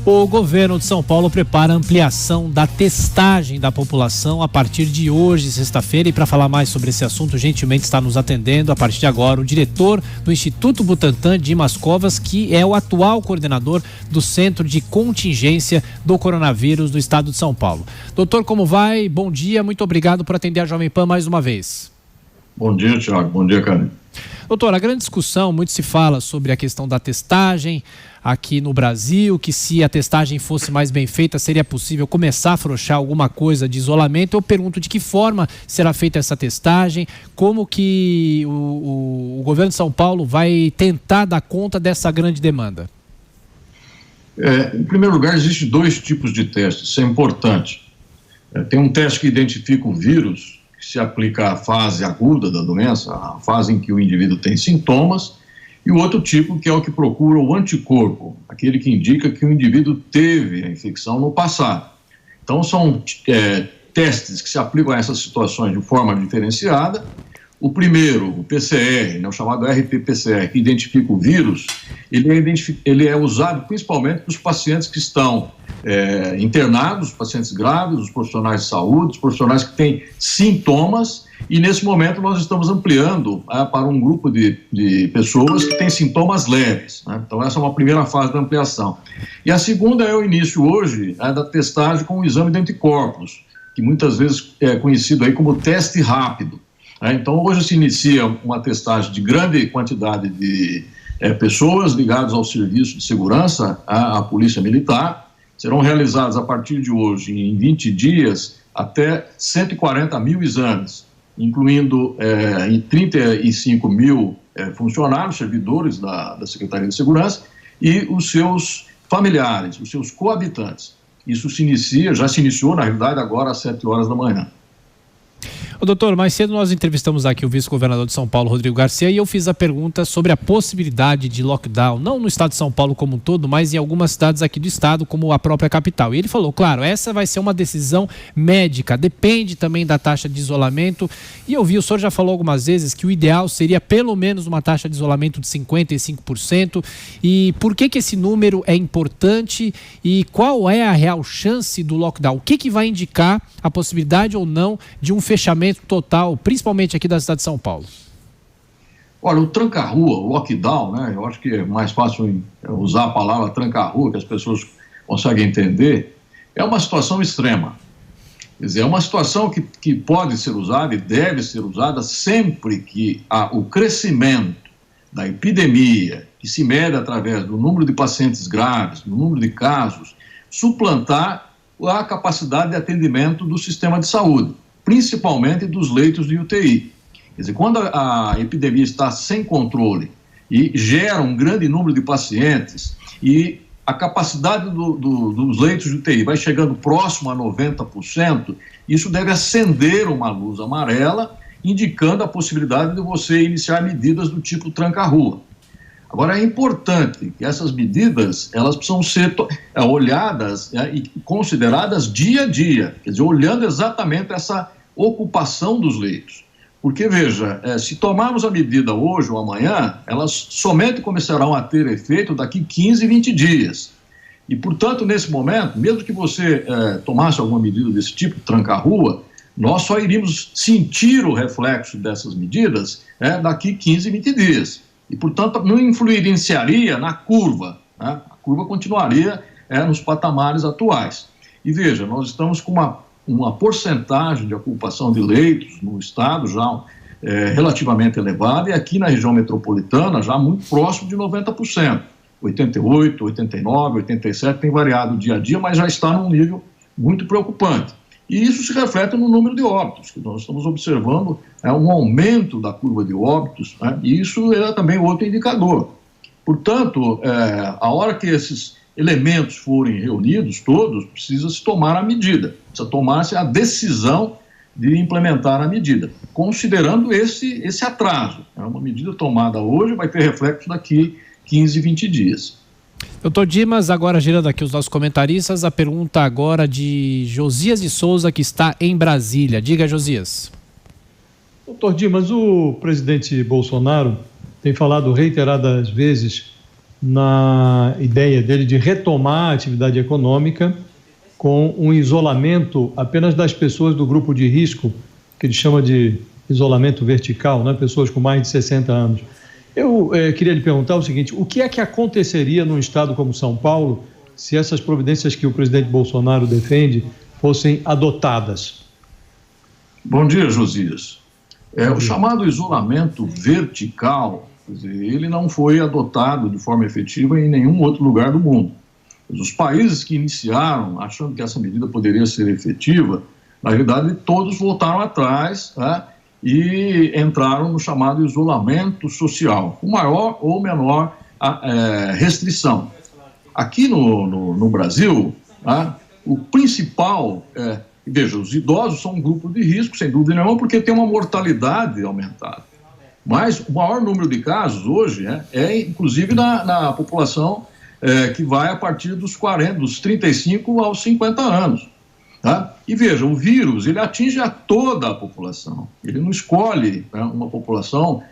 O governo de São Paulo prepara a ampliação da testagem da população a partir de hoje, sexta-feira. E para falar mais sobre esse assunto, gentilmente está nos atendendo a partir de agora o diretor do Instituto Butantan, Dimas Covas, que é o atual coordenador do Centro de Contingência do Coronavírus do Estado de São Paulo. Doutor, como vai? Bom dia, muito obrigado por atender a Jovem Pan mais uma vez. Bom dia, Thiago. Bom dia, Carmen. Doutor, a grande discussão, muito se fala sobre a questão da testagem aqui no Brasil, que se a testagem fosse mais bem feita, seria possível começar a afrouxar alguma coisa de isolamento. Eu pergunto de que forma será feita essa testagem, como que o governo de São Paulo vai tentar dar conta dessa grande demanda? Em primeiro lugar, existem dois tipos de testes, isso é importante. Tem um teste que identifica o vírus, que se aplica à fase aguda da doença, a fase em que o indivíduo tem sintomas, e o outro tipo, que é o que procura o anticorpo, aquele que indica que o indivíduo teve a infecção no passado. Então, são testes que se aplicam a essas situações de forma diferenciada. O primeiro, o PCR, o chamado RT-PCR, que identifica o vírus, ele é usado principalmente para os pacientes que estão internados, os pacientes graves, os profissionais de saúde, os profissionais que têm sintomas, e nesse momento nós estamos ampliando para um grupo de pessoas que têm sintomas leves, né? Então essa é uma primeira fase da ampliação. E a segunda é o início hoje da testagem com o exame de anticorpos, que muitas vezes é conhecido aí como teste rápido. Então hoje se inicia uma testagem de grande quantidade de pessoas ligadas ao serviço de segurança, à Polícia Militar. Serão realizados a partir de hoje, em 20 dias, até 140 mil exames, incluindo 35 mil funcionários, servidores da Secretaria de Segurança e os seus familiares, os seus coabitantes. Isso já se iniciou, na realidade, agora às 7 horas da manhã. Doutor, mais cedo nós entrevistamos aqui o vice-governador de São Paulo, Rodrigo Garcia, e eu fiz a pergunta sobre a possibilidade de lockdown, não no estado de São Paulo como um todo, mas em algumas cidades aqui do estado, como a própria capital. E ele falou, claro, essa vai ser uma decisão médica, depende também da taxa de isolamento. E eu vi, o senhor já falou algumas vezes que o ideal seria pelo menos uma taxa de isolamento de 55%. E por que esse número é importante e qual é a real chance do lockdown? O que vai indicar a possibilidade ou não de um fechamento total, principalmente aqui da cidade de São Paulo? Olha, o tranca-rua, o lockdown, né? Eu acho que é mais fácil usar a palavra tranca-rua, que as pessoas conseguem entender, é uma situação extrema. Quer dizer, é uma situação que pode ser usada e deve ser usada sempre que o crescimento da epidemia, que se mede através do número de pacientes graves, do número de casos, suplantar a capacidade de atendimento do sistema de saúde, principalmente dos leitos de UTI. Quer dizer, quando a epidemia está sem controle e gera um grande número de pacientes e a capacidade dos leitos de UTI vai chegando próximo a 90%, isso deve acender uma luz amarela, indicando a possibilidade de você iniciar medidas do tipo tranca-rua. Agora, é importante que essas medidas, elas precisam ser olhadas e consideradas dia a dia, quer dizer, olhando exatamente essa ocupação dos leitos. Porque, veja, se tomarmos a medida hoje ou amanhã, elas somente começarão a ter efeito daqui 15, 20 dias. E, portanto, nesse momento, mesmo que você tomasse alguma medida desse tipo, tranca-rua, nós só iríamos sentir o reflexo dessas medidas daqui 15, 20 dias. E, portanto, não influenciaria na curva, né? A curva continuaria nos patamares atuais. E veja, nós estamos com uma porcentagem de ocupação de leitos no estado já relativamente elevada, e aqui na região metropolitana já muito próximo de 90%. 88, 89, 87, tem variado dia a dia, mas já está num nível muito preocupante. E isso se reflete no número de óbitos, que nós estamos observando um aumento da curva de óbitos, né? E isso é também outro indicador. Portanto, a hora que esses elementos forem reunidos todos, precisa-se tomar a medida, precisa tomar-se a decisão de implementar a medida, considerando esse atraso. Uma medida tomada hoje vai ter reflexo daqui 15, 20 dias. Doutor Dimas, agora girando aqui os nossos comentaristas, a pergunta agora de Josias de Souza, que está em Brasília. Diga, Josias. Doutor Dimas, o presidente Bolsonaro tem falado reiteradas vezes na ideia dele de retomar a atividade econômica com um isolamento apenas das pessoas do grupo de risco, que ele chama de isolamento vertical, né? Pessoas com mais de 60 anos. Eu queria lhe perguntar o seguinte: o que é que aconteceria num estado como São Paulo se essas providências que o presidente Bolsonaro defende fossem adotadas? Bom dia, Josias. O chamado isolamento vertical, quer dizer, ele não foi adotado de forma efetiva em nenhum outro lugar do mundo. Os países que iniciaram, achando que essa medida poderia ser efetiva, na realidade todos voltaram atrás, né, e entraram no chamado isolamento social, com maior ou menor restrição. Aqui no Brasil, né, o principal, veja, os idosos são um grupo de risco, sem dúvida nenhuma, porque tem uma mortalidade aumentada. Mas o maior número de casos hoje inclusive na população que vai a partir dos 35 aos 50 anos. Tá? E veja, o vírus, ele atinge a toda a população. Ele não escolhe, né, uma população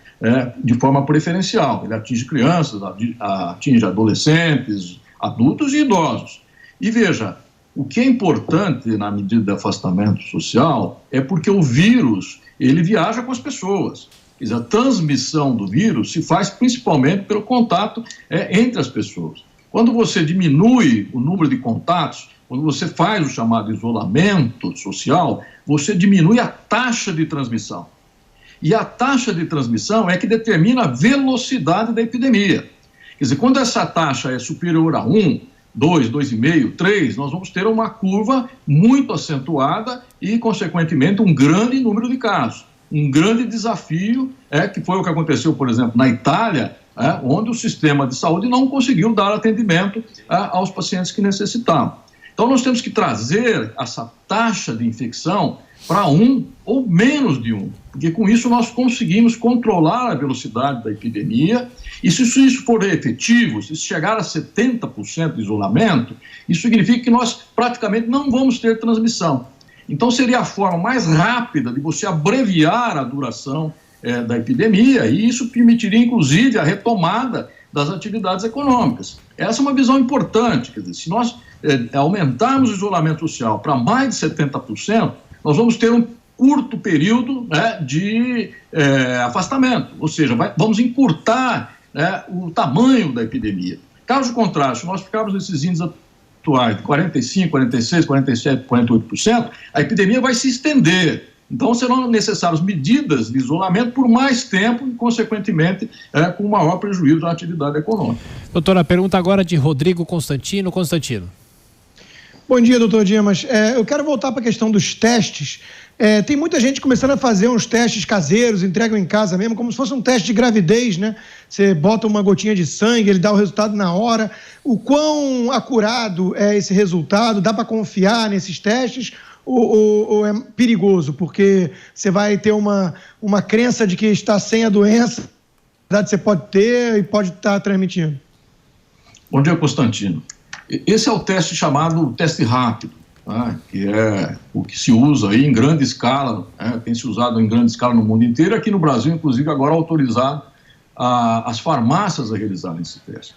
de forma preferencial. Ele atinge crianças, atinge adolescentes, adultos e idosos. E veja, o que é importante na medida de afastamento social é porque o vírus, ele viaja com as pessoas. Quer dizer, a transmissão do vírus se faz principalmente pelo contato entre as pessoas. Quando você diminui o número de contatos, quando você faz o chamado isolamento social, você diminui a taxa de transmissão. E a taxa de transmissão é que determina a velocidade da epidemia. Quer dizer, quando essa taxa é superior a 1, 2, 2,5, 3, nós vamos ter uma curva muito acentuada e, consequentemente, um grande número de casos. Um grande desafio, que foi o que aconteceu, por exemplo, na Itália, onde o sistema de saúde não conseguiu dar atendimento aos pacientes que necessitavam. Então, nós temos que trazer essa taxa de infecção para 1 ou menos de 1, porque com isso nós conseguimos controlar a velocidade da epidemia, e se isso for efetivo, se chegar a 70% de isolamento, isso significa que nós praticamente não vamos ter transmissão. Então, seria a forma mais rápida de você abreviar a duração da epidemia, e isso permitiria, inclusive, a retomada das atividades econômicas. Essa é uma visão importante, quer dizer, se nós aumentarmos o isolamento social para mais de 70%, nós vamos ter um curto período de afastamento, ou seja, vamos encurtar o tamanho da epidemia. Caso contrário, se nós ficarmos nesses índices atuais de 45%, 46%, 47%, 48%, a epidemia vai se estender. Então, serão necessárias medidas de isolamento por mais tempo e, consequentemente, com maior prejuízo à atividade econômica. Doutora, a pergunta agora de Rodrigo Constantino. Constantino. Bom dia, doutor Dimas. Eu quero voltar para a questão dos testes. Tem muita gente começando a fazer uns testes caseiros, entregam em casa mesmo, como se fosse um teste de gravidez, né? Você bota uma gotinha de sangue, ele dá o resultado na hora. O quão acurado é esse resultado? Dá para confiar nesses testes? Ou é perigoso, porque você vai ter uma crença de que está sem a doença, na verdade você pode ter e pode estar transmitindo? Bom dia, Constantino. Esse é o teste chamado teste rápido, né, que é o que se usa aí em grande escala, tem se usado em grande escala no mundo inteiro, aqui no Brasil, inclusive, agora autorizado as farmácias a realizarem esse teste.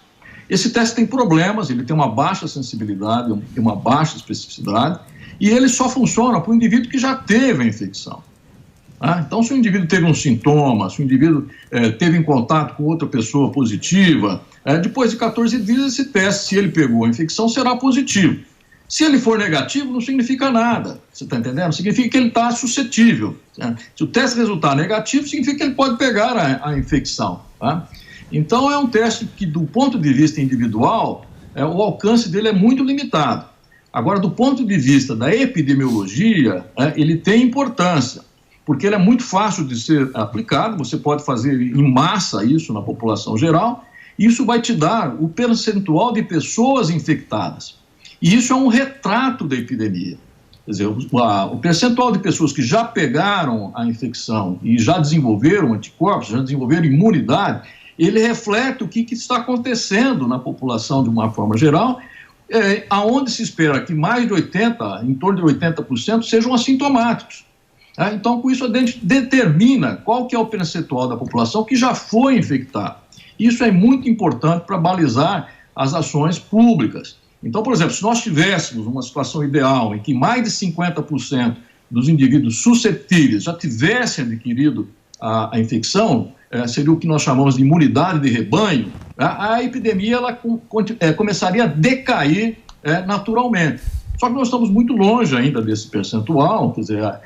Esse teste tem problemas, ele tem uma baixa sensibilidade, tem uma baixa especificidade, e ele só funciona para o indivíduo que já teve a infecção. Então, se o indivíduo teve um sintoma, se o indivíduo teve em contato com outra pessoa positiva, depois de 14 dias esse teste, se ele pegou a infecção, será positivo. Se ele for negativo, não significa nada, você está entendendo? Significa que ele está suscetível. Se o teste resultar negativo, significa que ele pode pegar a infecção. Então, é um teste que, do ponto de vista individual, o alcance dele é muito limitado. Agora, do ponto de vista da epidemiologia, ele tem importância, porque ele é muito fácil de ser aplicado, você pode fazer em massa isso na população geral, e isso vai te dar o percentual de pessoas infectadas. E isso é um retrato da epidemia. Quer dizer, o percentual de pessoas que já pegaram a infecção e já desenvolveram anticorpos, já desenvolveram imunidade, ele reflete o que está acontecendo na população de uma forma geral, aonde se espera que mais de em torno de 80% sejam assintomáticos. Então, com isso, a gente determina qual que é o percentual da população que já foi infectada. Isso é muito importante para balizar as ações públicas. Então, por exemplo, se nós tivéssemos uma situação ideal em que mais de 50% dos indivíduos suscetíveis já tivessem adquirido a infecção, seria o que nós chamamos de imunidade de rebanho, a epidemia ela começaria a decair naturalmente. Só que nós estamos muito longe ainda desse percentual, quer dizer,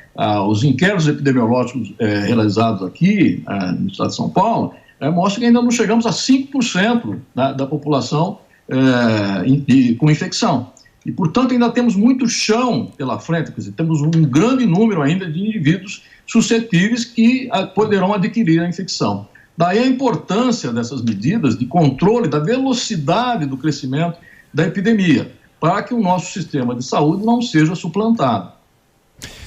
os inquéritos epidemiológicos realizados aqui no estado de São Paulo mostram que ainda não chegamos a 5% da população com infecção. E, portanto, ainda temos muito chão pela frente, quer dizer, temos um grande número ainda de indivíduos suscetíveis que poderão adquirir a infecção. Daí a importância dessas medidas de controle da velocidade do crescimento da epidemia, para que o nosso sistema de saúde não seja suplantado.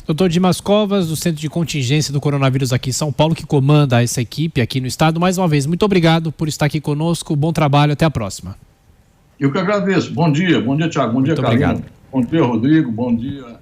Dr. Dimas Covas, do Centro de Contingência do Coronavírus aqui em São Paulo, que comanda essa equipe aqui no estado. Mais uma vez, muito obrigado por estar aqui conosco. Bom trabalho, até a próxima. Eu que agradeço. Bom dia, Thiago. Bom dia, Carlos. Obrigado. Bom dia, Rodrigo. Bom dia.